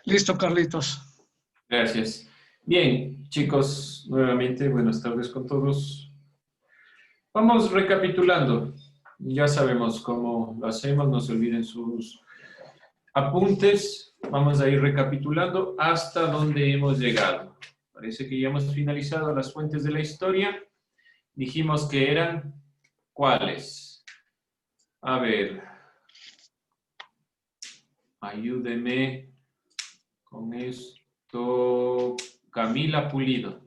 Listo, Carlitos. Gracias. Bien, chicos, nuevamente buenas tardes con todos. Vamos recapitulando. Ya sabemos cómo lo hacemos, no se olviden sus apuntes. Vamos a ir recapitulando hasta donde hemos llegado. Parece que ya hemos finalizado las fuentes de la historia. Dijimos que eran, ¿cuáles? A ver, ayúdeme con esto. Camila Pulido.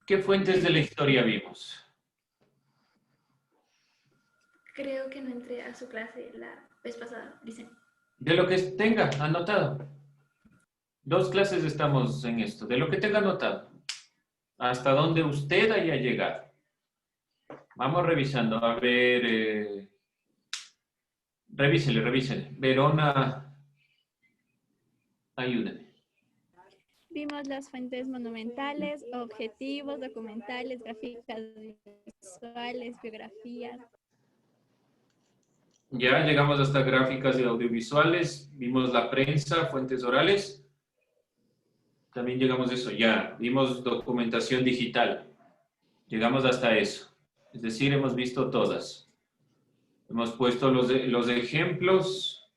¿Qué fuentes de la historia vimos? Creo que no entré a su clase la vez pasada, dicen. De lo que tenga anotado. 2 clases estamos en esto. De lo que tenga anotado. Hasta donde usted haya llegado. Vamos revisando. A ver. Revísele. Verona, ayúdeme. Vimos las fuentes monumentales, objetivos, documentales, gráficas visuales, biografías. Ya llegamos hasta gráficas y audiovisuales. Vimos la prensa, fuentes orales. También llegamos a eso. Ya vimos documentación digital. Llegamos hasta eso. Es decir, hemos visto todas. Hemos puesto los ejemplos.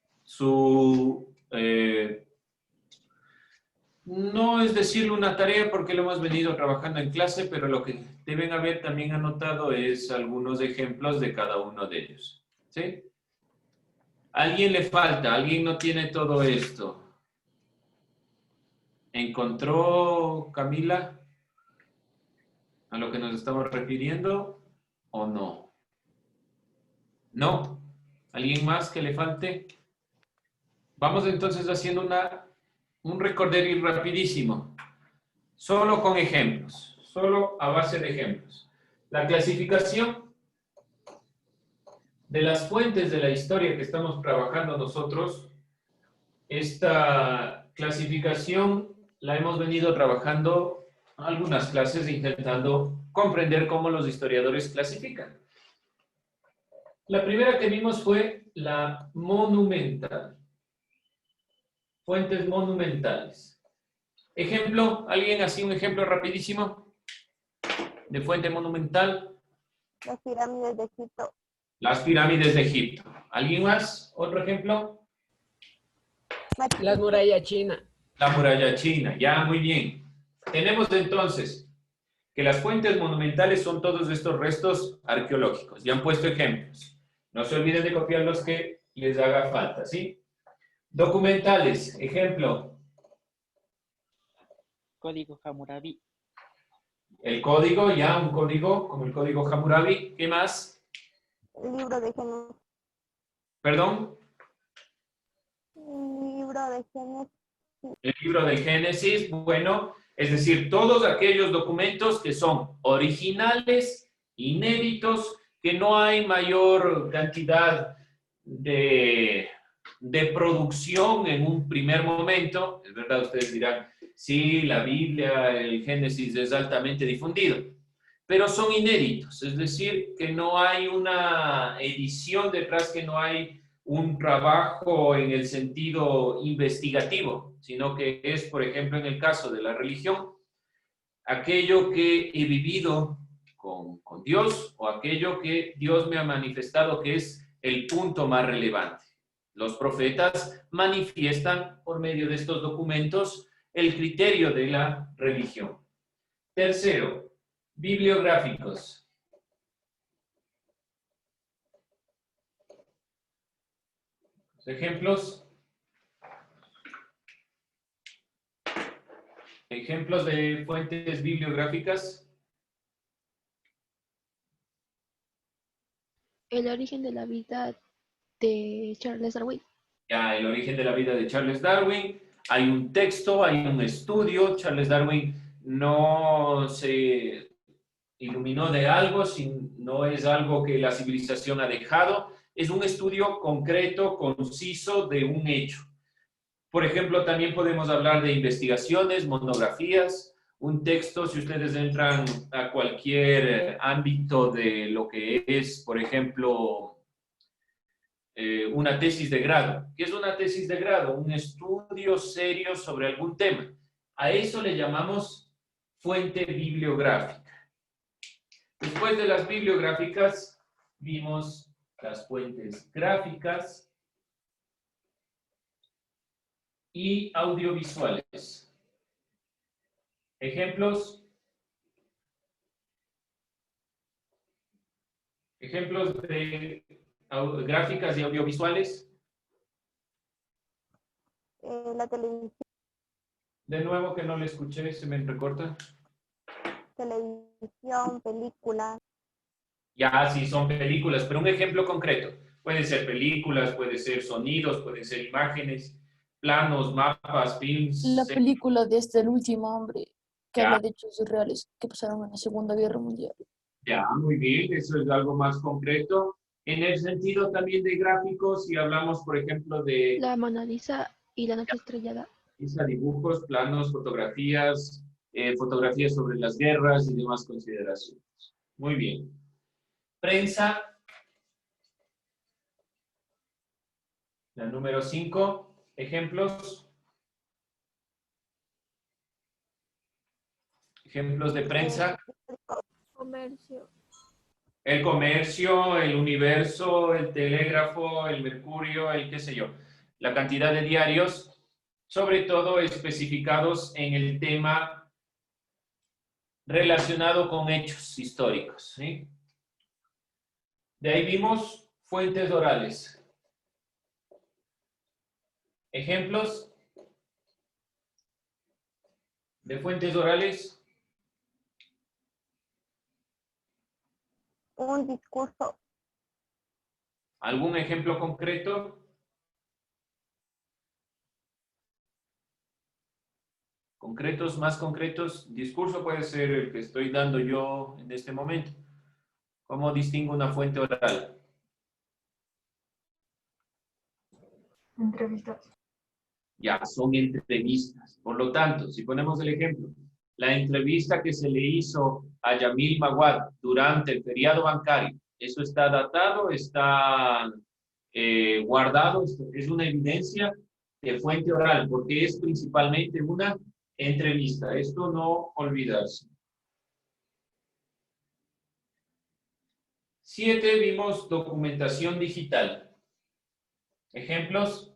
No es decirle una tarea porque lo hemos venido trabajando en clase, pero lo que deben haber también anotado es algunos ejemplos de cada uno de ellos. ¿Sí? ¿Alguien le falta? ¿Alguien no tiene todo esto? ¿Encontró, Camila, a lo que nos estamos refiriendo o no? ¿No? ¿Alguien más que le falte? Vamos entonces haciendo un recorderis rapidísimo, solo con ejemplos, solo a base de ejemplos. La clasificación de las fuentes de la historia que estamos trabajando nosotros, esta clasificación la hemos venido trabajando algunas clases intentando comprender cómo los historiadores clasifican. La primera que vimos fue la monumental. Fuentes monumentales. Ejemplo, ¿alguien así un ejemplo rapidísimo de fuente monumental? Las pirámides de Egipto. Las pirámides de Egipto. ¿Alguien más? ¿Otro ejemplo? La muralla china. La muralla china. Ya, muy bien. Tenemos entonces que las fuentes monumentales son todos estos restos arqueológicos. Ya han puesto ejemplos. No se olviden de copiar los que les haga falta, ¿sí? Documentales. Ejemplo. Código Hammurabi. El código, ya un código, como el código Hammurabi. ¿Qué más? El libro de Génesis. ¿Perdón? El libro de Génesis. El libro del Génesis, bueno, es decir, todos aquellos documentos que son originales, inéditos, que no hay mayor cantidad de producción en un primer momento. Es verdad, ustedes dirán, sí, la Biblia, el Génesis es altamente difundido, pero son inéditos, es decir, que no hay una edición detrás, que no hay un trabajo en el sentido investigativo, sino que es, por ejemplo, en el caso de la religión, aquello que he vivido con Dios o aquello que Dios me ha manifestado que es el punto más relevante. Los profetas manifiestan por medio de estos documentos el criterio de la religión. Tercero, bibliográficos. Ejemplos. Ejemplos de fuentes bibliográficas. El origen de la vida de Charles Darwin. Ya, el origen de la vida de Charles Darwin. Hay un texto, hay un estudio. Charles Darwin no se iluminó de algo, no es algo que la civilización ha dejado. Es un estudio concreto, conciso de un hecho. Por ejemplo, también podemos hablar de investigaciones, monografías, un texto, si ustedes entran a cualquier ámbito de lo que es, por ejemplo, una tesis de grado. ¿Qué es una tesis de grado? Un estudio serio sobre algún tema. A eso le llamamos fuente bibliográfica. Después de las bibliográficas, vimos las fuentes gráficas y audiovisuales. Ejemplos de gráficas y audiovisuales. La televisión, De nuevo, que no le escuché, se me recorta. películas, Ya, sí, son películas, pero un ejemplo concreto. Puede ser películas, puede ser sonidos, puede ser imágenes, planos, mapas, films. La película de El último hombre, que Ya. habla de hechos reales que pasaron en la Segunda Guerra Mundial. Ya, muy bien, eso es algo más concreto. En el sentido también de gráficos, si hablamos, por ejemplo, de La Mona Lisa y la noche estrellada. dibujos, planos, fotografías, fotografías sobre las guerras y demás consideraciones. Muy bien. Prensa. La número 5, ejemplos. Ejemplos de prensa. Comercio. El comercio, el universo, el telégrafo, el mercurio, el qué sé yo. La cantidad de diarios, sobre todo especificados en el tema relacionado con hechos históricos, ¿sí? De ahí vimos fuentes orales. Ejemplos de fuentes orales. un discurso, ¿Algún ejemplo concreto? Concretos, más concretos. Discurso puede ser el que estoy dando yo en este momento. ¿Cómo distingo una fuente oral? Entrevistas. Ya, son entrevistas. Por lo tanto, si ponemos el ejemplo, la entrevista que se le hizo a Yamil Maguad durante el feriado bancario, ¿eso está datado? ¿Está guardado? Es una evidencia de fuente oral, porque es principalmente una entrevista. Esto no olvidarse. 7, vimos documentación digital. Ejemplos.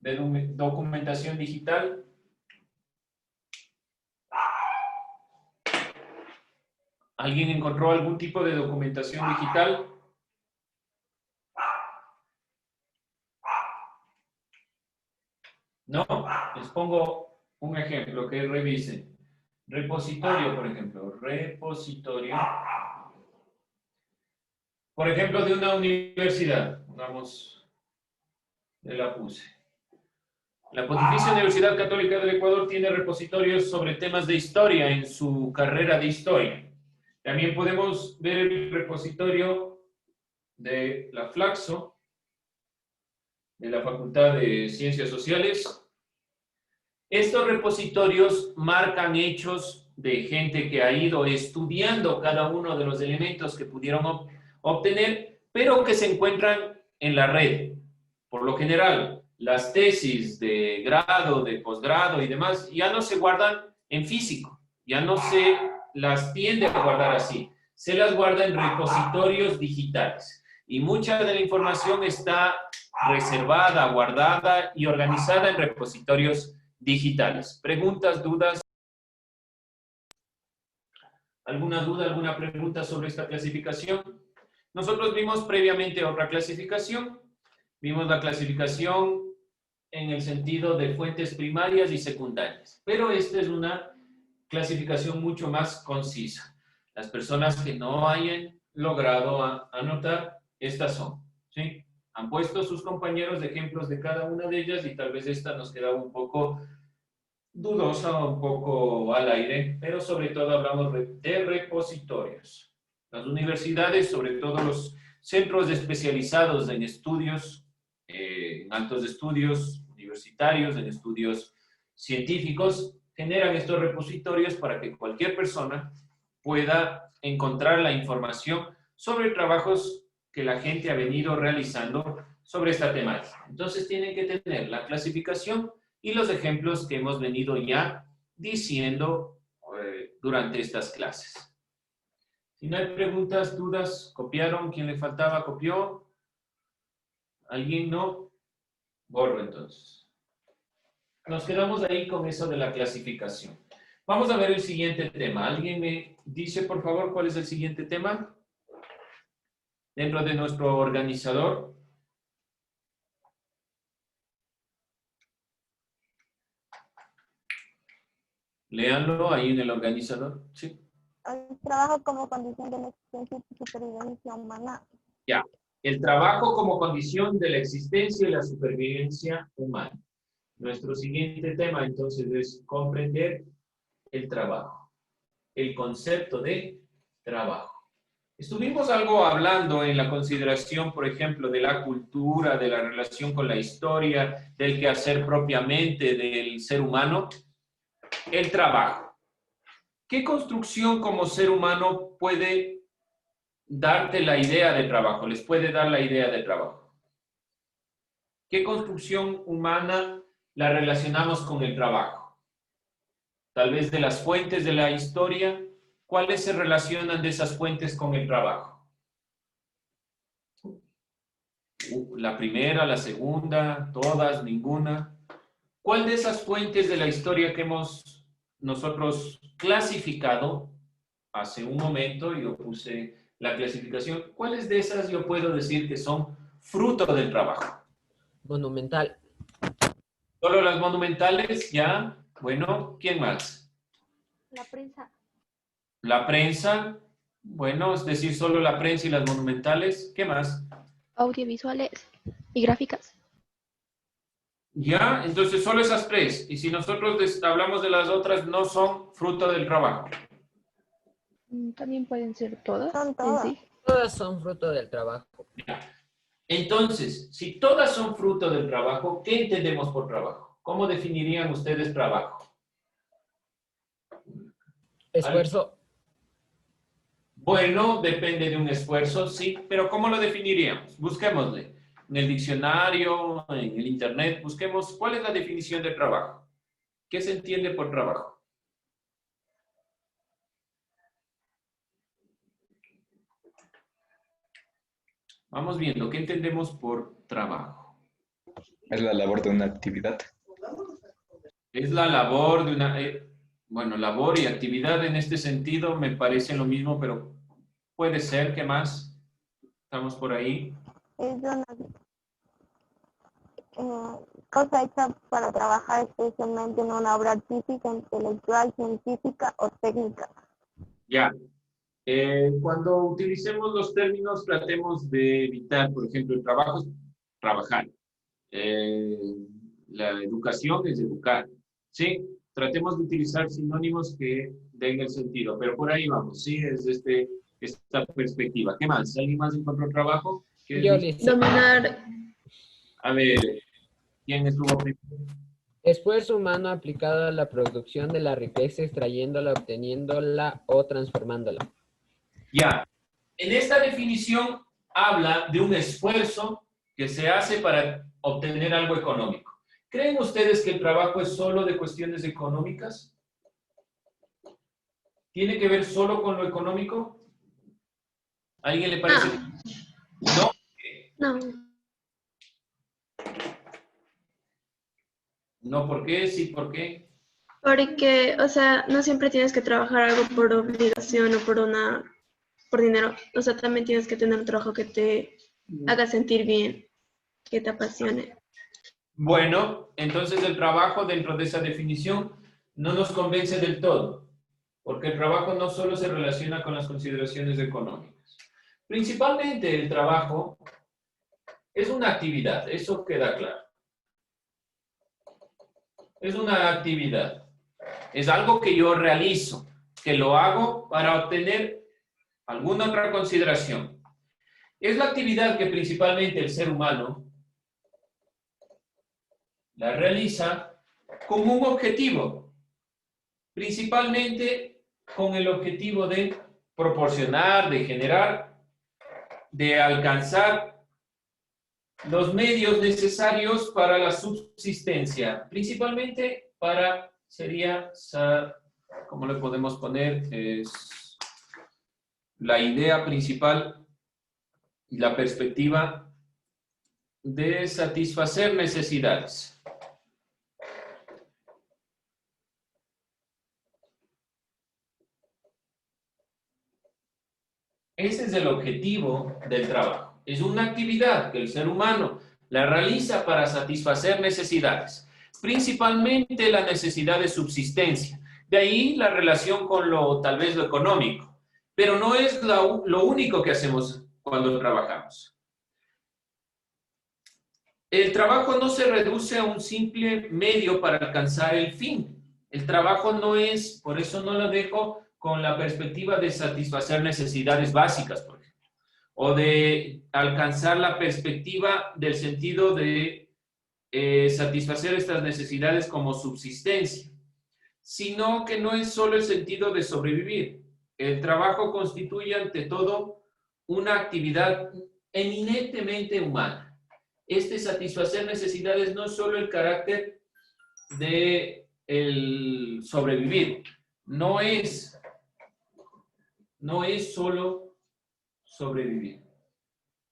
De documentación digital. ¿Alguien encontró algún tipo de documentación digital? No, les pongo un ejemplo que revisen. Repositorio, por ejemplo. Repositorio. Por ejemplo, de una universidad. Vamos, de la puse. La Pontificia Universidad Católica del Ecuador tiene repositorios sobre temas de historia en su carrera de historia. También podemos ver el repositorio de la Flaxo, de la Facultad de Ciencias Sociales. Estos repositorios marcan hechos de gente que ha ido estudiando cada uno de los elementos que pudieron obtener, pero que se encuentran en la red. Por lo general, las tesis de grado, de posgrado y demás ya no se guardan en físico, ya no se las tiende a guardar así, se las guarda en repositorios digitales. Y mucha de la información está reservada, guardada y organizada en repositorios digitales. ¿Preguntas, dudas? ¿Alguna duda, alguna pregunta sobre esta clasificación? Nosotros vimos previamente otra clasificación. Vimos la clasificación en el sentido de fuentes primarias y secundarias. Pero esta es una clasificación mucho más concisa. Las personas que no hayan logrado anotar, estas son, ¿sí? Han puesto sus compañeros de ejemplos de cada una de ellas y tal vez esta nos queda un poco dudosa, un poco al aire, pero sobre todo hablamos de repositorios. Las universidades, sobre todo los centros especializados en estudios, en altos estudios universitarios, en estudios científicos, generan estos repositorios para que cualquier persona pueda encontrar la información sobre trabajos que la gente ha venido realizando sobre esta temática. Entonces tienen que tener la clasificación y los ejemplos que hemos venido ya diciendo durante estas clases. Si no hay preguntas, dudas, ¿copiaron? ¿Quién le faltaba copió? ¿Alguien no? Borro entonces. Nos quedamos ahí con eso de la clasificación. Vamos a ver el siguiente tema. ¿Alguien me dice, por favor, cuál es el siguiente tema? Dentro de nuestro organizador. Léanlo ahí en el organizador. Sí. El trabajo como condición de la existencia y supervivencia humana. Ya. El trabajo como condición de la existencia y la supervivencia humana. Nuestro siguiente tema, entonces, es comprender el trabajo. El concepto de trabajo. Estuvimos algo hablando en la consideración, por ejemplo, de la cultura, de la relación con la historia, del quehacer propiamente del ser humano. El trabajo. ¿Qué construcción como ser humano puede darte la idea de trabajo? ¿Les puede dar la idea de trabajo? ¿Qué construcción humana la relacionamos con el trabajo? Tal vez de las fuentes de la historia. ¿Cuáles se relacionan de esas fuentes con el trabajo? La primera, la segunda, todas, ninguna. ¿Cuál de esas fuentes de la historia que hemos nosotros clasificado hace un momento, yo puse la clasificación, cuáles de esas yo puedo decir que son fruto del trabajo? Monumental. ¿Solo las monumentales? Ya. Bueno, ¿quién más? La prensa. La prensa. Bueno, es decir, solo la prensa y las monumentales. ¿Qué más? Audiovisuales y gráficas. Ya, entonces solo esas tres. Y si nosotros hablamos de las otras, no son fruto del trabajo. También pueden ser todas Son en todas. sí. Todas son fruto del trabajo. Ya. Entonces, si todas son fruto del trabajo, ¿qué entendemos por trabajo? ¿Cómo definirían ustedes trabajo? Esfuerzo. Bueno, depende de un esfuerzo, sí, pero ¿cómo lo definiríamos? Busquémosle. En el diccionario, en el internet, busquemos cuál es la definición de trabajo. ¿Qué se entiende por trabajo? Vamos viendo, ¿qué entendemos por trabajo? Es la labor de una actividad. Es la labor de una... bueno, labor y actividad en este sentido me parece lo mismo, pero puede ser, ¿qué más? Estamos por ahí. Es una cosa hecha para trabajar especialmente en una obra artística, intelectual, científica o técnica. Ya. Cuando utilicemos los términos, tratemos de evitar, por ejemplo, el trabajo es trabajar. La educación es educar. ¿Sí? Tratemos de utilizar sinónimos que den el sentido, pero por ahí vamos, ¿sí? Es esta perspectiva. ¿Qué más? ¿Alguien más encontró trabajo? Yo listo. Dominar. A ver, ¿quién estuvo primero? Esfuerzo humano aplicado a la producción de la riqueza, extrayéndola, obteniéndola o transformándola. Ya. En esta definición habla de un esfuerzo que se hace para obtener algo económico. ¿Creen ustedes que el trabajo es solo de cuestiones económicas? ¿Tiene que ver solo con lo económico? ¿A alguien le parece? No. No. No, ¿por qué? Sí, ¿por qué? Porque, o sea, no siempre tienes que trabajar algo por obligación o por dinero. O sea, también tienes que tener un trabajo que te haga sentir bien, que te apasione. Bueno, entonces el trabajo dentro de esa definición no nos convence del todo, porque el trabajo no solo se relaciona con las consideraciones económicas. Principalmente el trabajo es una actividad, eso queda claro. Es una actividad. Es algo que yo realizo, que lo hago para obtener alguna otra consideración. Es la actividad que principalmente el ser humano la realiza con un objetivo, principalmente con el objetivo de proporcionar, de generar, de alcanzar los medios necesarios para la subsistencia, principalmente para, sería, ¿cómo le podemos poner? Es la idea principal y la perspectiva de satisfacer necesidades. Ese es el objetivo del trabajo. Es una actividad que el ser humano la realiza para satisfacer necesidades, principalmente la necesidad de subsistencia. De ahí la relación con tal vez lo económico, pero no es lo único que hacemos cuando trabajamos. El trabajo no se reduce a un simple medio para alcanzar el fin. El trabajo no es, por eso no lo dejo con la perspectiva de satisfacer necesidades básicas, por ejemplo, o de alcanzar la perspectiva del sentido de satisfacer estas necesidades como subsistencia, sino que no es solo el sentido de sobrevivir. El trabajo constituye ante todo una actividad eminentemente humana. Satisfacer necesidades no es solo el carácter de el sobrevivir, no es solo sobrevivir.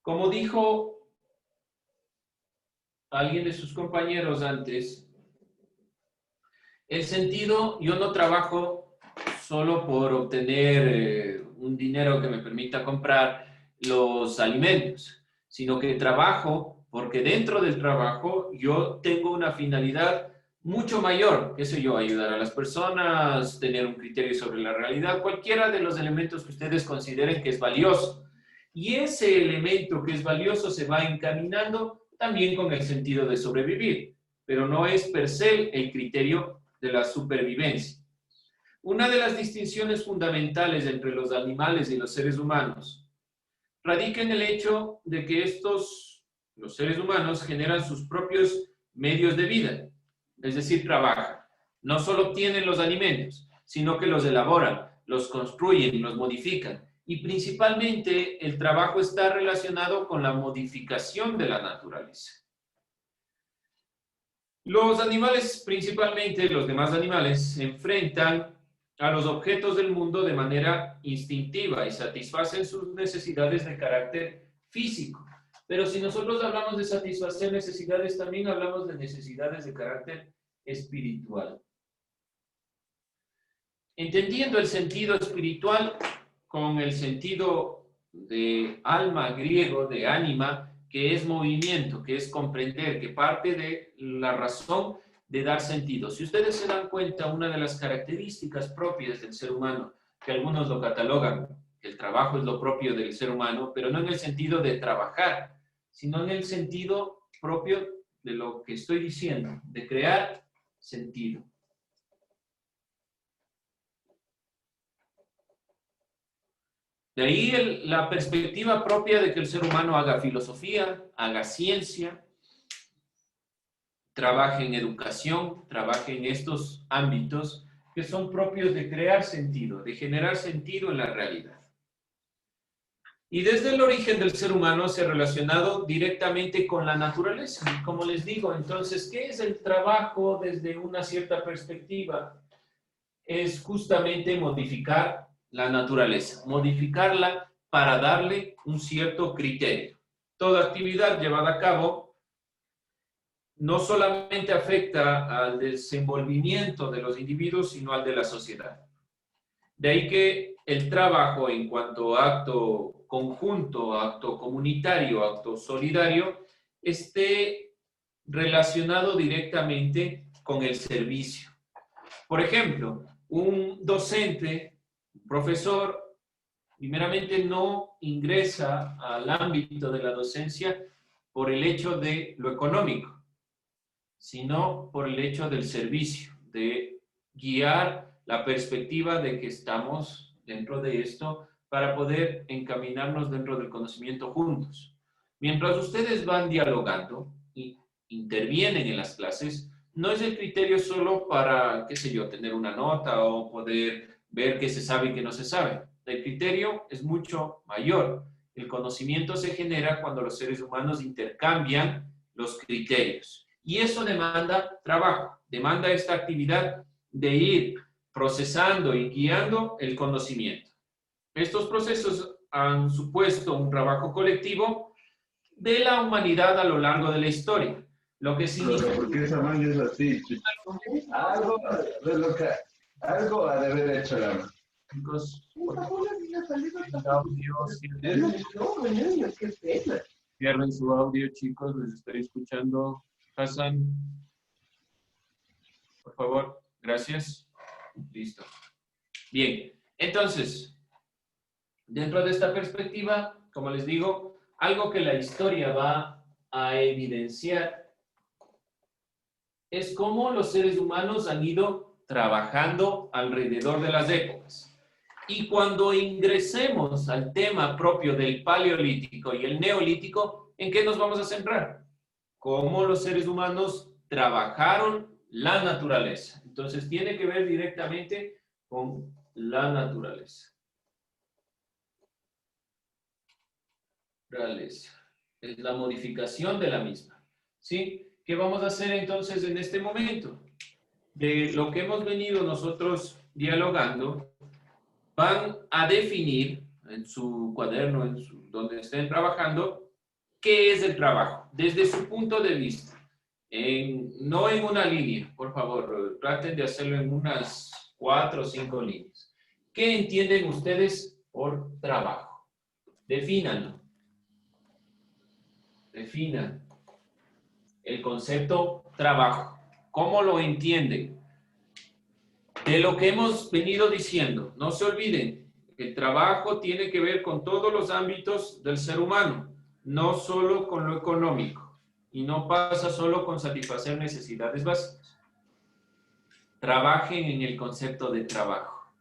Como dijo alguien de sus compañeros antes, el sentido, yo no trabajo solo por obtener un dinero que me permita comprar los alimentos, sino que trabajo porque dentro del trabajo yo tengo una finalidad mucho mayor, qué sé yo, ayudar a las personas, tener un criterio sobre la realidad, cualquiera de los elementos que ustedes consideren que es valioso. Y ese elemento que es valioso se va encaminando también con el sentido de sobrevivir, pero no es per se el criterio de la supervivencia. Una de las distinciones fundamentales entre los animales y los seres humanos radica en el hecho de que los seres humanos, generan sus propios medios de vida. Es decir, trabajan. No solo obtienen los alimentos, sino que los elaboran, los construyen, los modifican. Y principalmente el trabajo está relacionado con la modificación de la naturaleza. Los animales, principalmente los demás animales, se enfrentan a los objetos del mundo de manera instintiva y satisfacen sus necesidades de carácter físico. Pero si nosotros hablamos de satisfacer necesidades, también hablamos de necesidades de carácter espiritual. Entendiendo el sentido espiritual con el sentido de alma griego, de ánima, que es movimiento, que es comprender, que parte de la razón de dar sentido. Si ustedes se dan cuenta, una de las características propias del ser humano, que algunos lo catalogan, que el trabajo es lo propio del ser humano, pero no en el sentido de trabajar, sino en el sentido propio de lo que estoy diciendo, de crear sentido. De ahí la perspectiva propia de que el ser humano haga filosofía, haga ciencia, trabaje en educación, trabaje en estos ámbitos que son propios de crear sentido, de generar sentido en la realidad. Y desde el origen del ser humano se ha relacionado directamente con la naturaleza. Como les digo, entonces, ¿qué es el trabajo desde una cierta perspectiva? Es justamente modificar la naturaleza, modificarla para darle un cierto criterio. Toda actividad llevada a cabo no solamente afecta al desenvolvimiento de los individuos, sino al de la sociedad. De ahí que el trabajo en cuanto a acto conjunto, acto comunitario, acto solidario, esté relacionado directamente con el servicio. Por ejemplo, un docente, un profesor, primeramente no ingresa al ámbito de la docencia por el hecho de lo económico, sino por el hecho del servicio, de guiar la perspectiva de que estamos dentro de esto para poder encaminarnos dentro del conocimiento juntos. Mientras ustedes van dialogando y intervienen en las clases, no es el criterio solo para, qué sé yo, tener una nota o poder ver qué se sabe y qué no se sabe. El criterio es mucho mayor. El conocimiento se genera cuando los seres humanos intercambian los criterios. Y eso demanda trabajo, demanda esta actividad de ir procesando y guiando el conocimiento. Estos procesos han supuesto un trabajo colectivo de la humanidad a lo largo de la historia. Lo que significa... ¿Por qué esa manga es así? Algo ha de haber hecho la mano. Chicos, cierren su audio, chicos, les estoy escuchando. Hassan, por favor, gracias. Listo. Bien, entonces, dentro de esta perspectiva, como les digo, algo que la historia va a evidenciar es cómo los seres humanos han ido trabajando alrededor de las épocas. Y cuando ingresemos al tema propio del Paleolítico y el Neolítico, ¿en qué nos vamos a centrar? Cómo los seres humanos trabajaron la naturaleza. Entonces, tiene que ver directamente con la naturaleza. Es la modificación de la misma. ¿Sí? ¿Qué vamos a hacer entonces en este momento? De lo que hemos venido nosotros dialogando, van a definir en su cuaderno, donde estén trabajando, qué es el trabajo, desde su punto de vista. No en una línea, por favor, traten de hacerlo en unas 4 o 5 líneas. ¿Qué entienden ustedes por trabajo? Defínanlo. Definan el concepto trabajo. ¿Cómo lo entienden? De lo que hemos venido diciendo, no se olviden, el trabajo tiene que ver con todos los ámbitos del ser humano, no solo con lo económico, y no pasa solo con satisfacer necesidades básicas. Trabajen en el concepto de trabajo.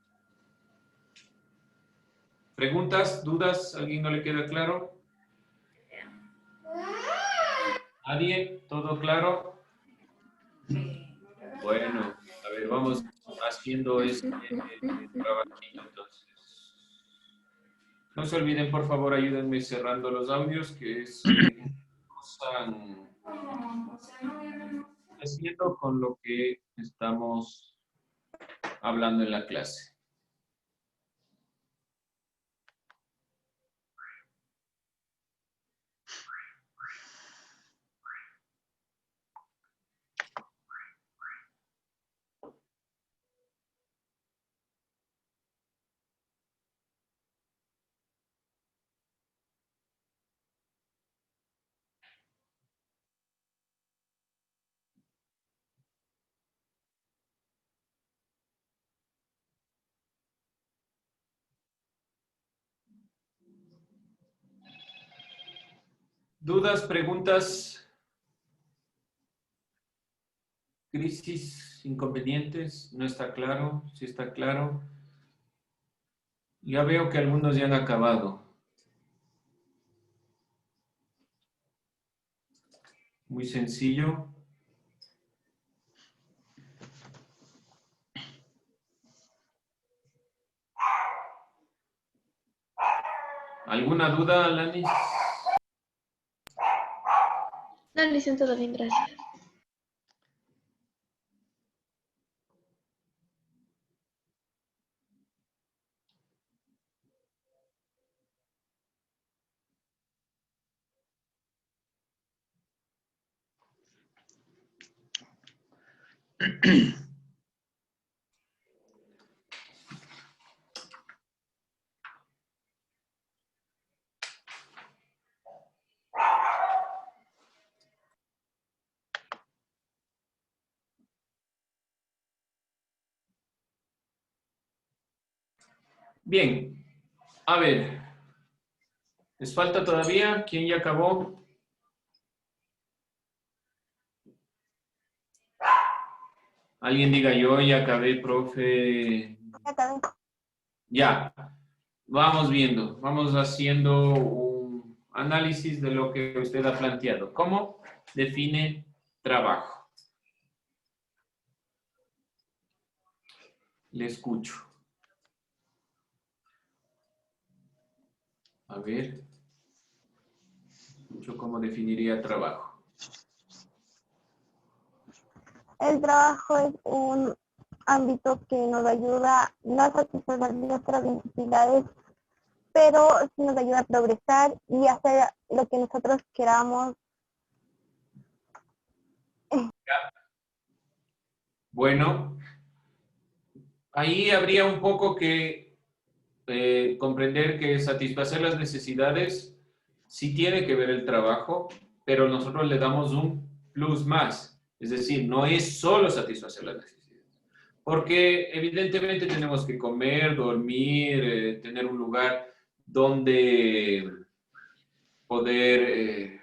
¿Preguntas, dudas? ¿Alguien no le queda claro? ¿Nadie? ¿Todo claro? Bueno, a ver, vamos haciendo este trabajito entonces. No se olviden, por favor, ayúdenme cerrando los audios, que es están haciendo con lo que estamos hablando en la clase. ¿Dudas, preguntas? ¿Crisis, inconvenientes? ¿No está claro? ¿Sí está claro? Ya veo que algunos ya han acabado. Muy sencillo. ¿Alguna duda, Alanis? No, Licen, todo bien, gracias. Bien, a ver, ¿les falta todavía? ¿Quién ya acabó? Alguien diga, yo ya acabé, profe. Ya, vamos viendo, vamos haciendo un análisis de lo que usted ha planteado. ¿Cómo define trabajo? Le escucho. A ver. Yo cómo definiría trabajo. El trabajo es un ámbito que nos ayuda no a satisfacer nuestras necesidades, pero sí nos ayuda a progresar y hacer lo que nosotros queramos. Bueno, ahí habría un poco que comprender que satisfacer las necesidades sí tiene que ver el trabajo, pero nosotros le damos un plus más. Es decir, no es solo satisfacer las necesidades. Porque evidentemente tenemos que comer, dormir, tener un lugar donde poder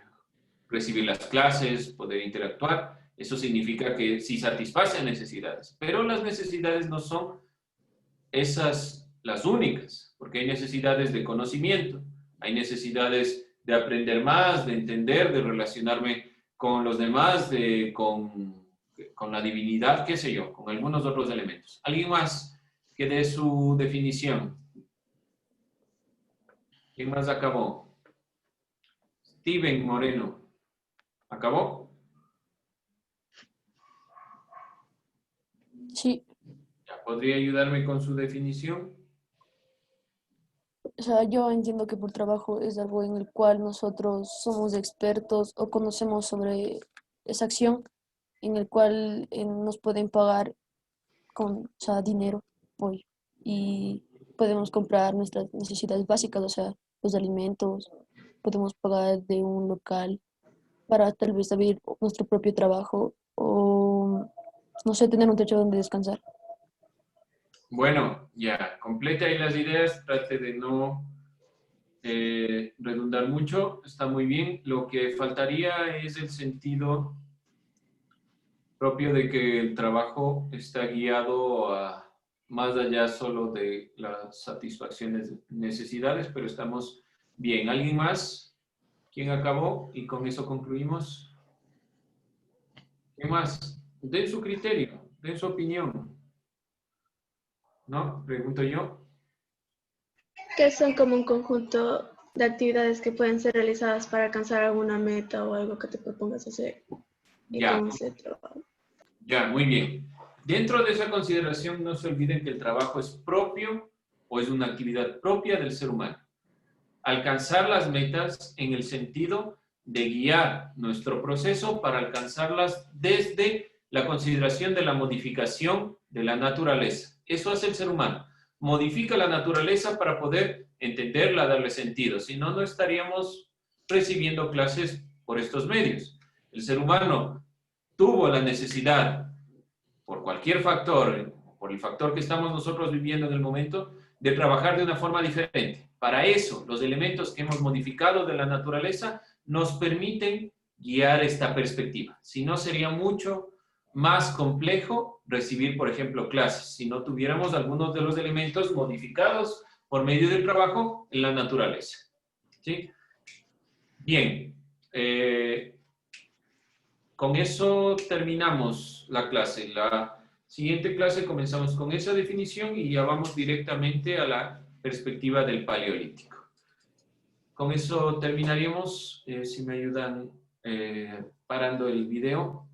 recibir las clases, poder interactuar. Eso significa que sí satisface necesidades, pero las necesidades no son esas las únicas, porque hay necesidades de conocimiento, hay necesidades de aprender más, de entender, de relacionarme con los demás, con la divinidad, qué sé yo, con algunos otros elementos. ¿Alguien más que dé su definición? ¿Quién más acabó? Steven Moreno. ¿Acabó? Sí, ¿Podría ayudarme con su definición? o sea, yo entiendo que por trabajo es algo en el cual nosotros somos expertos o conocemos sobre esa acción en el cual nos pueden pagar con, o sea, dinero, apoyo, y podemos comprar nuestras necesidades básicas, o sea, los alimentos, podemos pagar de un local para tal vez abrir nuestro propio trabajo o, no sé, tener un techo donde descansar. Bueno, ya, complete ahí las ideas, trate de no redundar mucho, está muy bien. Lo que faltaría es el sentido propio de que el trabajo está guiado a más allá solo de las satisfacciones de necesidades, pero estamos bien. ¿Alguien más? ¿Quién acabó? Y con eso concluimos. ¿Qué más? Den su criterio, den su opinión. ¿No? Pregunto yo. Que son como un conjunto de actividades que pueden ser realizadas para alcanzar alguna meta o algo que te propongas hacer. Y Ya. cómo se trabaja. Ya, muy bien. Dentro de esa consideración, no se olviden que el trabajo es propio o es una actividad propia del ser humano. Alcanzar las metas en el sentido de guiar nuestro proceso para alcanzarlas desde la consideración de la modificación de la naturaleza. Eso hace el ser humano. Modifica la naturaleza para poder entenderla, darle sentido. Si no, no estaríamos recibiendo clases por estos medios. El ser humano tuvo la necesidad, por cualquier factor, por el factor que estamos nosotros viviendo en el momento, de trabajar de una forma diferente. Para eso, los elementos que hemos modificado de la naturaleza nos permiten guiar esta perspectiva. Si no, sería mucho más complejo recibir, por ejemplo, clases, si no tuviéramos algunos de los elementos modificados por medio del trabajo en la naturaleza. ¿Sí? Bien. Con eso terminamos la clase. La siguiente clase comenzamos con esa definición y ya vamos directamente a la perspectiva del Paleolítico. Con eso terminaríamos. Si me ayudan parando el video.